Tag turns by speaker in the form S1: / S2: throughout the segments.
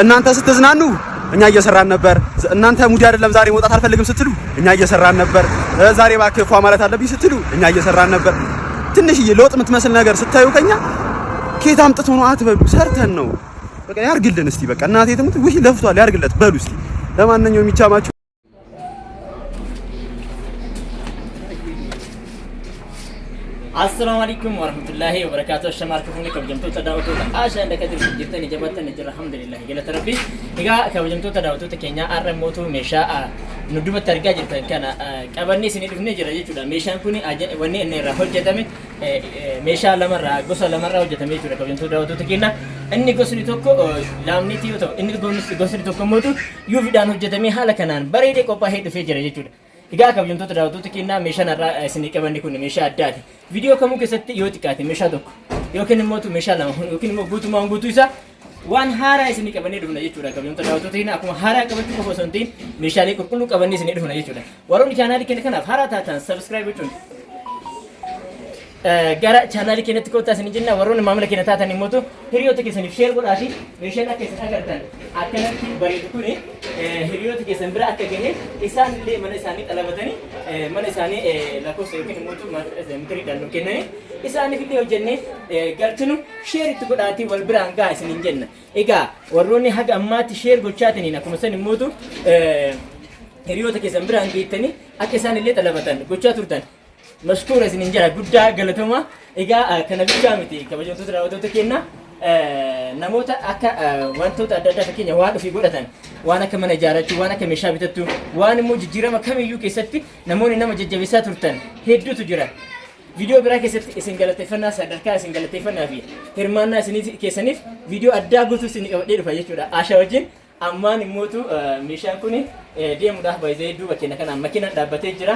S1: እናንተ ስትዝናኑ እኛ እየሰራን ነበር። እናንተ ሙዲ አይደለም ዛሬ መውጣት አልፈልግም ስትሉ እኛ እየሰራን ነበር። ዛሬ እባክህ ፏ ማለት አለብኝ ስትሉ እኛ እየሰራን ነበር። ትንሽዬ ለውጥ የምትመስል ነገር ስታዩ ከኛ ኬት አምጥቶ ነው አትበሉ፣ ሰርተን ነው። በቃ ያርግልን እስቲ በቃ እናቴ ትሙት ውይ ለፍቷል ያርግለት በሉ እስቲ። ለማንኛውም የሚቻማችሁ
S2: السلام عليكم ورحمة الله وبركاته. الشمال كفوني كوجمتو تداوتو عاشا عندك كدر جرتني جبتني نجر الحمد لله قلت ربي إجا كوجمتو تداوتو تكينيا أرموتو مشاء ندوب الترجع جرتن كان كابني سنين دفني جرا جتودا مشان كوني أجا وني إني راحل جتامي مشاء لما را قصة لما راحل جتامي جرا كوجمتو تداوتو تكينا إني قصني توكو لامني تيو تو إني قصني توكو موتو يوفيدانو جتامي حالا كنان بريدة كوبا هيد في جرا جتودا إجا كوجمتو تداوتو تكينا مشان را سنين كابني كوني مشاء أداتي فيديو كمو كسرت يوتيكاتي مشاء توكو يمكن موتو مشاء لما يمكن موجودو ما موجودو إذا وان هارا سنين كابني دفنا جتودا كوجمتو تداوتو تكينا أكو هارا كابني كوبا سنتين مشاء لي كل كابني سنين دفنا جتودا ورون channel كنا كنا هارا تاتان subscribe جتون gara channel kenatti kota sini jenna warroon maamila kenna taatan immoo hiriyoota keessaniif share godhaafi meeshaan akka isin agartan akkanatti bareedu kuni hiriyoota keessan bira akka gahe isaan illee mana isaanii xalabatanii mana isaanii lakkoofsa yookiin immoo mitiriidhaan nu kennanii isaaniif illee hojjennee galchinu share itti godhaatii wal biraan gahaa isiniin jenna. Egaa warroonni haga ammaatti share gochaataniin akkuma san immoo hiriyoota keessan biraan geettanii akka isaan illee xalabatan gochaa turtan. مشكورة سنجرا جدا قالتهما إجا كنا بيجامتي كبجون تدرا وتوتا كنا نموت أكا وانتو تدرا فكينيا وانا في قولتان وانا كمان جارتي وانا كمشابتتو وانا موججيرا ما كم يوكي ستي نموني نما ججبسات ترتان هدو تجرا فيديو براك ستي سنجلتي فنا سدركا سنجلتي فنا في هرمانا سني كيسنيف فيديو أدا قلتو سني كبدير فايجورا عشا وجين أمان موتو ميشان كوني دي مداه بايزي دوبا كنا كنا مكينا دابتي جرا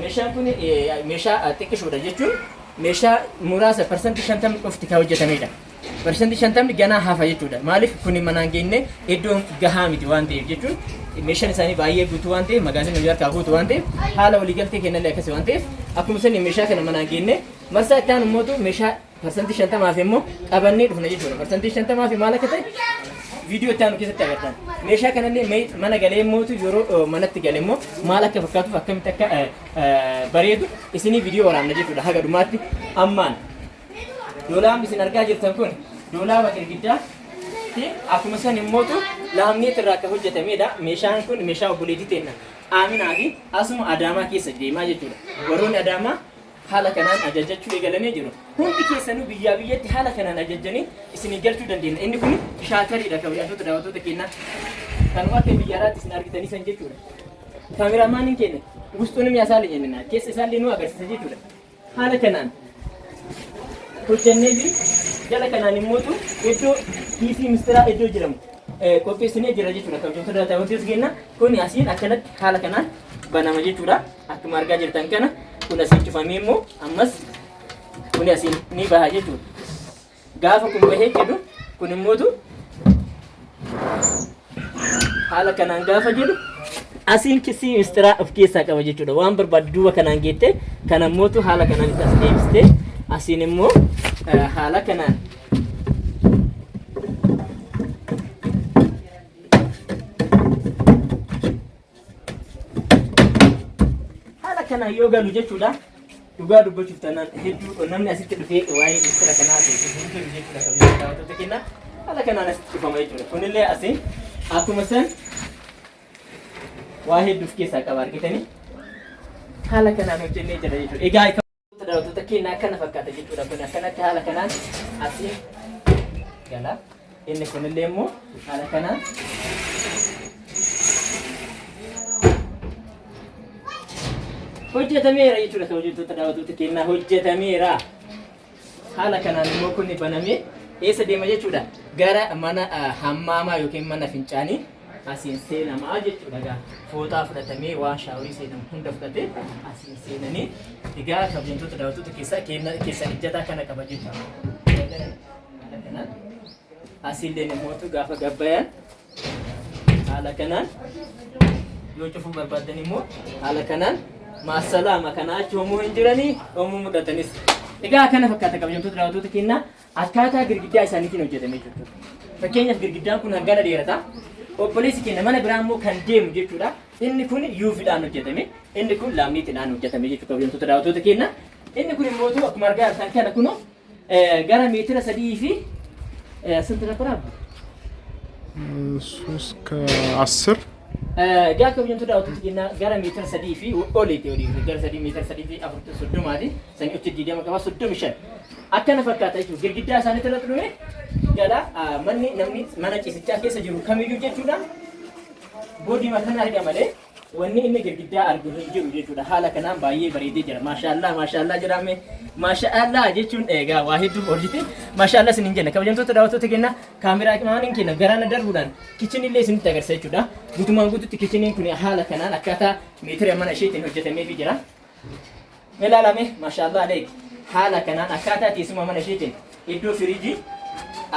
S2: ميشان كوني ميشا تكشف ولا جتون ميشا مراسة percent شنتم افتكاو جتاميدا percent شنتم جانا هافا جتودا مالف كوني منانجينه إدوم جهامي توان تي جتون ميشا نساني بايه بتوان تي مغازين نجار كابو توان تي حالا وليجل تي كنا لك سوان تي أكو مثلا ميشا كنا منانجينه مرسا كان موتو ميشا percent شنتم ما في مو أبني رفنا جتونا percent شنتم ما في مالك تي فيديو تانو كيسة تغيرتان ميشا كان اللي مانا غالي موتو يورو منات غالي مو مالك فكاتو فكم تكا بريدو اسني فيديو ورام نجيتو ده حاجة دوماتي أمان دولا هم بسن أرجع جرتان كون دولا وكيل جدا تي أكو مثلا موتو لامني تراك هو جتامي ده ميشان كون ميشا وبوليدي تينا آمين آدي أسمو أداما كيسة جيما جتو ورون أداما حالا كنان أججتشو إيجالني جرو هم بكيسانو بيجابية حالا كنان أججني إسني جلتو دندين إني كوني شاكري ده كوياتو تداوتو تكينا كانوا أكيد بيجارات إسني أركتني سنجتشو كاميرا مانين كيني وستوني مياسالي جننا كيس إسالي نو أجر سنجتشو حالا كنان كوجنني بي جالا كنان يموتو إدو كيسي مسترا إدو جرم كوبي سني جراجتشو ده كوجنتو تداوتو تكينا كوني أسين أكنت حالا كنان بنامجتشو ده أكمارجا جرتان كنا kun asin cufamee immoo ammas kun asin ni baha jechuudha. Gaafa kun bahee jedhu kun immootu haala kanaan gaafa jedhu asiin kisii mistiraa of keessaa qaba jechuudha. Waan barbaaddu duuba kanaan geette kan immootu haala kanaan itti as deebistee asiin immoo haala kanaan kana yoga lu jechuudha dhugaa dubbachuuf tanaan hedduu namni asitti dhufee waa'ee mistira kanaa ta'e jechuudha kabiyyaa daawwattoota keenya haala kanaan asitti dhufama jechuudha kunillee asiin akkuma san waa hedduuf keessaa qaba argitanii haala kanaan hojjennee jira jechuudha egaa daawwattoota keenya akkana fakkaata jechuudha kun akkanatti haala kanaan asiin gala inni kunillee immoo haala kanaan hojjetameera jechuudha kabajamtoota daawwattoota keenya hojjetameera haala kanaan immoo kun banamee eessa deema jechuudha gara mana hammaamaa yookiin mana fincaanii asiin seenamaa jechuudha egaa fooxaa fudhatamee waan shaaworii seenamu hunda fudhatee asiin seenanii egaa kabajamtoota daawwattoota keessa ijjataa kana qaba jechuudha haala kanaan asiillee namoota gaafa gabbayaan haala kanaan yoo cufuu barbaadan immoo haala kanaan maasalama kana achi homoo hin jiranii homoo mudatanis egaa kana fakkaata kabajamtoota daawwattoota keenya akkaataa girgiddaa isaaniitiin hojjetamee jirtu Fakkeenyaaf girgiddaan kun hangana dheerata. Obboleessi keenya mana biraa immoo kan deemu jechuudha. Inni kun yuufiidhaan hojjetame. Inni kun laaminiitiidhaan hojjetame jechuudha kabajamtoota daawwattoota keenya. Inni kun immoo akkuma argaa jirtan kana kunoo gara meetira 3 fi ስንት ነበር አባ?
S3: 3 ከ10
S2: gaa kabajamtoota daawwattoota keenya gara meetira 3 fi oliiti gara 3 meetira 3 fi 40 sanii uchi diidama qaba 35 akkana fakkaata jechuudha. Girgiddaa isaaniitti irratti dhume gala manni namni mana ciisichaa keessa jiru kamiyyuu jechuudha. Boodii makan arga malee wanni inni girgiddaa argu hin jiru jechuudha. Haala kanaan baay'ee bareedee jira. Maashaallah jedhame. Maashaallah jechuun egaa waa hedduu hojjete. Maashaallah isiniin jenna. Kabajamtoota daawwattoota keenya kaameraa maaniin keenya garaana darbuudhaan kichiniin illee isinitti agarsiisa jechuudha. Guutumaan guututti kichiniin kun haala kanaan akkaataa meetira mana isheetiin hojjetameefii jira. Ilaalame maashaallah aleeki. Haala kanaan akkaataa teessuma mana isheetiin iddoo firiijii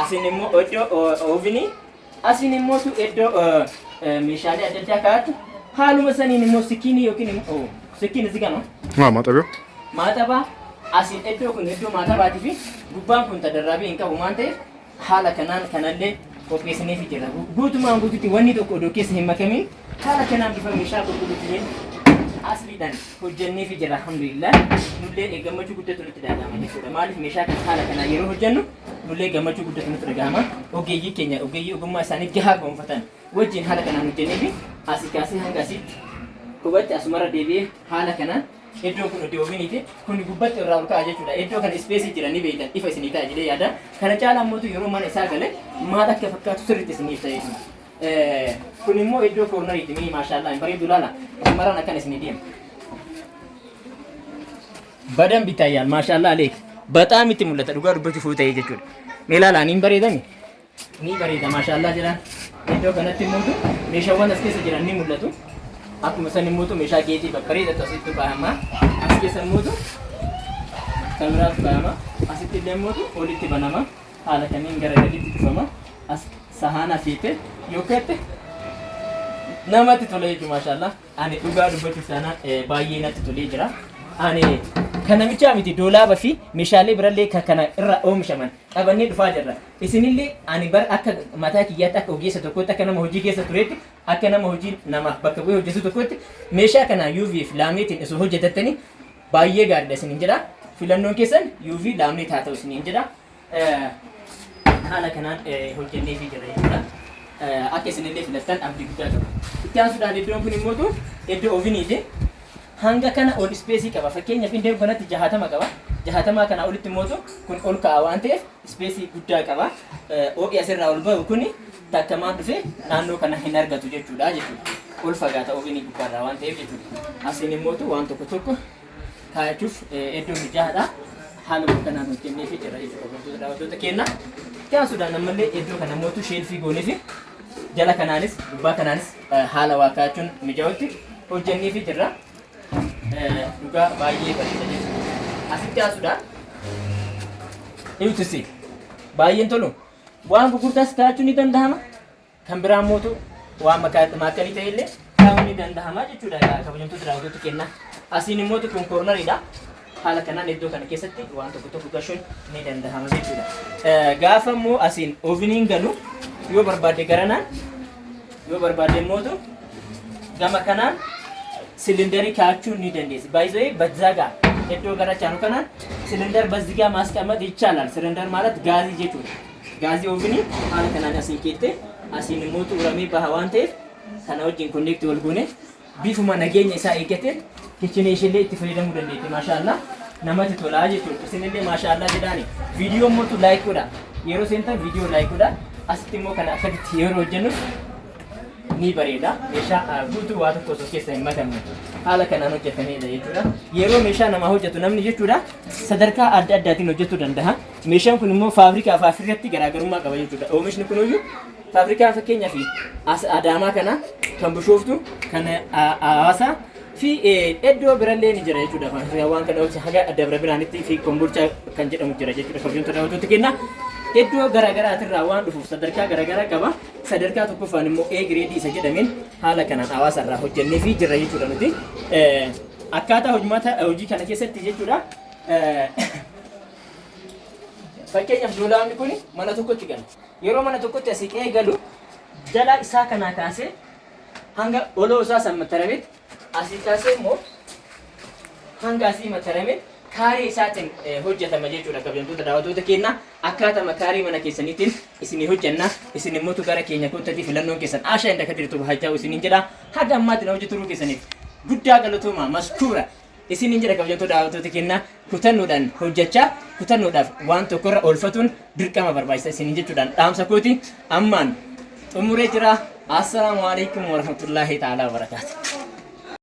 S2: asin immoo iddoo oovinii asin immoo iddoo meeshaalee adda addaa kaa'atu haaluma saniin immoo sikiinii yookiin immoo sikiin itti gano maaxabaa asin iddoo kun iddoo maaxabaatii fi gubbaan kun tadarraabii hin qabu waan ta'eef haala kanaan kanallee qopheessineefii jira. Guutumaan guututti wanni tokko iddoo keessa hin makamin haala kanaan bifa meeshaa qulqulluutiin asliidhaan hojjenneefii jira. Alhamdulillah nullee gammachuu guddatu nutti dhagahama jechuudha. Maaliif meeshaa kana haala kanaan yeroo hojjennu nullee gammachuu guddatu nutti dhagahama. Ogeeyyii keenya ogeeyyii ogummaa isaanii gahaa gonfatan wajjin haala kanaan hojjenneefi asii kaasee hanga asitti qubatti asumarra deebi'ee haala kanaan iddoo kun iddoo ooviniiti kun gubbatti irraa ol ka'a jechuudha. Iddoo kana ispeesii jira ni beektan ifa isinii ta'a jedhee yaada. Kana caalaa immoo yeroo mana isaa gale maal akka fakkaatu sirriitti isiniif ta'e jechuudha. Kun immoo iddoo koornariiti mii maashaallah bareedu laala maraan akkan isinii deema. Badan bitaayaan maashaallah aleek በጣም itti mul'ata dhugaa dubbachuuf ta'e jechuudha. Mee ilaalaa niin bareedami ni bareeda maashaallah jedhaan. Iddoo kanatti immoo meeshaawwan as keessa jiran ni mul'atu. Akkuma san immoo meeshaa geejii babbareedatu asitti baay'ama. As keessa immoo kaameraatu baay'ama. Asitti illee immoo olitti banama. Haala kamiin gara gadiitti dhufama. As sahana fiite yookaan namatti tolee jechuudha maashaallah. Ani dhugaa dubbachuuf sana baay'ee natti tolee jira. Ani kana michaa miti doolaaba fi meeshaalee birallee kana irraa oomishaman qabannee dhufaa jirra. Isinillee ani bar akka mataa kiyyaatti akka ogeessa tokkotti akka nama hojii keessa tureetti akka nama hojii namaaf bakka bu'ee hojjetu tokkotti meeshaa kana UV fi laameetiin osoo hojjetattanii baay'ee gaariidha isiniin jedha. Filannoon keessan UV laameet haa ta'u isiniin jedha. Haala kanaan hojjenneefii jira jechuudha. Akka isinillee filattan abdii guddaa qaba. Itti aansuudhaan iddoon kun immoo iddoo ooviniiti. Hanga kana ol ispeesii qaba. Fakkeenyaaf iddoo kanatti 60 qaba. 60 kana olitti immoo kun ol ka'a waan ta'eef ispeesii guddaa qaba. Ooqii asirraa ol ba'u kuni takkamaan dhufee naannoo kana hin argatu jechuudha. Ol fagaata oovinii gubbaarraa waan ta'eef jechuudha. Asiin immoo waan tokko kaa'achuuf iddoo mijaa'aadha. Haala kanaan hojjenneefii jira jechuudha. Daawwattoota keenya. Itti aansuudhaan ammallee iddoo kana immoo sheelfii gooneefi jala kanaanis gubbaa kanaanis haala waa kaa'achuun mijaa'utti hojjenneefii jirra. Dhugaa baay'ee bareeda jechuudha. Asitti aansuudhaan eeguutti baay'een tolu waan gurgurtaas kaa'achuun ni danda'ama. Kan biraan mootu waan maakanii ta'e illee kaa'uun ni danda'ama jechuudha. Kabajamtoota daawwattoota keenya. Asiin immoo kun koornariidha. Haala kanaan iddoo kana keessatti waan tokko gashuun ni danda'ama jechuudha. Gaafa immoo asiin ooviniin galu yoo barbaadde garanaan yoo barbaadde immoo gama kanaan silindarii kaa'achuu ni dandeessi. Baay'ee bazzagaa iddoo gara chaanu kanaan silindar bazzigaa maasqamat ይቻላል. Silindar ማለት gaazii jechuudha. Gaazii oovinii haala kanaan asiin keettee asiin immoo uramee baha waan ta'eef kana wajjin konneektii wal goone bifuma nageenya isaa eeggatee kichinii ishee itti fayyadamuu dandeetti. Maashaallah namatti tolaa jechuudha. Isinillee maashaallah jedhaani. Viidiyoo mootu laayik godha. Yeroo seentan viidiyoo laayik godha. Asitti immoo kana akkatti yeroo hojjennu ni bareeda. Meeshaa guutuu waa tokko osoo keessa hin makamne haala kanaan hojjetamedha jechuudha. Yeroo meeshaa namaa hojjetu namni jechuudha sadarkaa adda addaatiin hojjechuu danda'a. Meeshaan kun immoo faabrikaa fi Afrikaatti garaagarummaa qaba jechuudha. Oomishni kunuyyuu faabrikaa fakkeenyaaf Adaamaa kana kan Bishooftu kan Hawaasaa fi iddoo birallee ni jira jechuudha. Waan kana haga Dabra Biraanitti fi Kombolchaa kan jedhamu jira jechuudha. Kabajamtoota daawwattoota keenya. Iddoo garaagaraatirraa waan dhufuuf sadarkaa garaagaraa qaba. Sadarkaa tokkoffaan immoo A gireedii isa jedhameen haala kanaan hawaasarraa hojjenneefii jira jechuudha nuti. Akkaataa hojii kana keessatti jechuudha. Fakkeenyaaf doolaarri kun mana tokkotti gala. Yeroo mana tokkotti asii qe'ee galu jala isaa kanaa kaasee hanga oloo isaa san matarametti asii kaasee immoo hanga asii matarametti kaarii isaatiin hojjetama jechuudha. Kabajamtoota daawwattoota keenya akkaatama kaarii mana keessaniitiin isinii hojjenna. Isin immoo gara keenya koottatti filannoon keessan Ashaa Inda Kadirtuu hajjaa isiniin jedha. Haga ammaatti na hojjeturuu keessaniif guddaa galatooma maskuura. Isiniin jedha kabajamtoota daawwattoota keenya kutannoodhaan hojjechaa kutannoodhaaf waan tokkorra oolfatuun dirqama barbaachisa isiniin jechuudhaan dhaamsa kooti ammaan xumuree jira. Assalaamu alaikum warahmatullahi ta'ala wabarakaatuh.